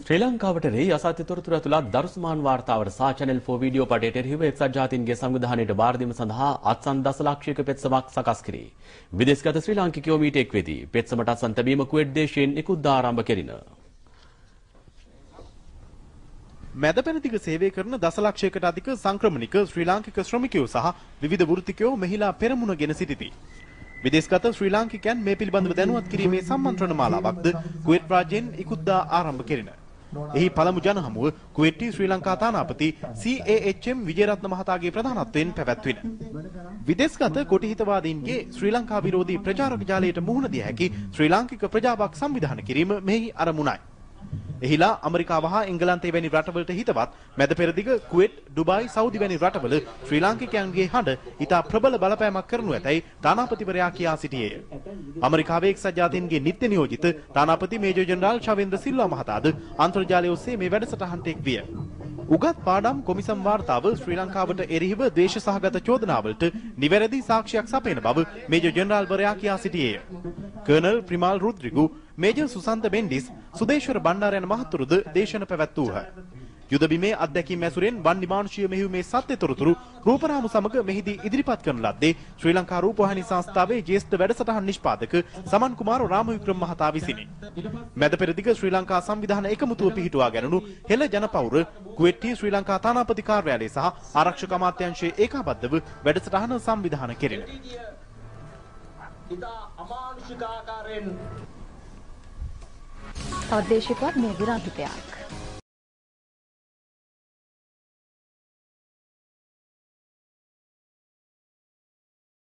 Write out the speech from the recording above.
ශ්‍රී ලංකාවට රෙහි අසත්‍ය තොරතුරු ඇතුළත් දරුස්මාන් වාර්තාවට සහ channel 4 වීඩියෝ පටයට එරෙහිව එක්සත් ජාතීන්ගේ සංවිධානයට බාර දීම සඳහා අත්සන් දසලක්ෂයක පෙත්සමක් සකස් කරේ. විදේශගත ශ්‍රී ලාංකිකයෝ මීට එක් වෙති. පෙත්සමට අත්සන් තැබීම කුවේට් දේශයෙන් නිකුත්දා ආරම්භ කෙරින. මැද පෙරදිග සේවය කරන දසලක්ෂයකට අධික සංක්‍රමණික ශ්‍රී ලාංකික ශ්‍රමිකයෝ සහ විවිධ වෘත්තිකයෝ මෙහිලා පෙරමුණ ගෙන සිටිති. විදේශගත ශ්‍රී ලාංකිකයන් මේ පිළිබඳව දැනුවත් කිරීමේ සම්මන්ත්‍රණ මාලාවක්ද කුවේට් රාජ්‍යයෙන් ඉක්ුත්දා ආරම්භ කෙරින. එහි පළමු ජන හමුව කුවේට්ටි ශ්‍රී ලංකා තානාපති CAHM විජේරත්න මහතාගේ ප්‍රධානත්වයෙන් පැවැත්වින. විදේශගත කොටි හිතවාදීන්ගේ ශ්‍රී ලංකා විරෝධී ප්‍රචාරක ජාලයට මුහුණ දිය හැකි ශ්‍රී ලාංකික ප්‍රජාවක් සංවිධානය කිරීම මෙහි අරමුණයි. එහිලා ඇමරිකාව හා එංගලන්තය වැනි රටවලට හිතවත් මැද පෙරදිග කුවේට් ඩුබායි සෞදි වැනි රටවල ශ්‍රී ලාංකිකයන්ගේ හඬ ඉතා ප්‍රබල බලපෑමක් කරනු ඇතැයි තානාපතිවරයා කියා සිටියේය. ඇමරිකාවේ එක්සත් ජාතීන්ගේ නිත්‍ය නියෝජිත තානාපති මේජර් ජෙනරාල් ශවේන්ද්‍ර සිල්වා මහතාද අන්තර්ජාලය ඔස්සේ මේ වැඩසටහනට එක් විය. උගත් පාඩම් කොමිසම් වාර්තාව ශ්‍රී ලංකාවට එරෙහිව ද්වේෂ සහගත චෝදනාවලට නිවැරදි සාක්ෂියක් සපයන බව මේජර් ජෙනරාල්වරයා කියා සිටියේය. කර්නල් ප්‍රිමාල් රුද්රිගු, මේජර් සුසන්ත බෙන්ඩිස්, සුදේශ්වර බණ්ඩාර යන මහතුරුද දේශන පැවැත්වූහ. යුද බිමේ අත්දැකීම් ඇසුරෙන් වන්දි මානුෂීය මෙහෙයුමේ සත්‍ය තොරතුරු රූපරාමු සමග මෙහිදී ඉදිරිපත් කරන ලද්දේ ශ්‍රී ලංකා රූපවාහිනී සංස්ථාවේ ජ්‍යෙෂ්ඨ වැඩසටහන් නිෂ්පාදක සමන් කුමාර රාමවික්‍රම මහතා විසිනි. මැද පෙරදිග ශ්‍රී ලංකා සංවිධාන එකමුතුව පිහිටුවා ගැනුණු හෙළ ජනපෞර කුවේට්ටි ශ්‍රී ලංකා තානාපති කාර්යාලය සහ ආරක්ෂක අමාත්‍යාංශයේ ඒකාබද්ධව වැඩසටහන සංවිධානය කෙරෙන. තවත් දේශිකවත් මේ විරාජිතයක්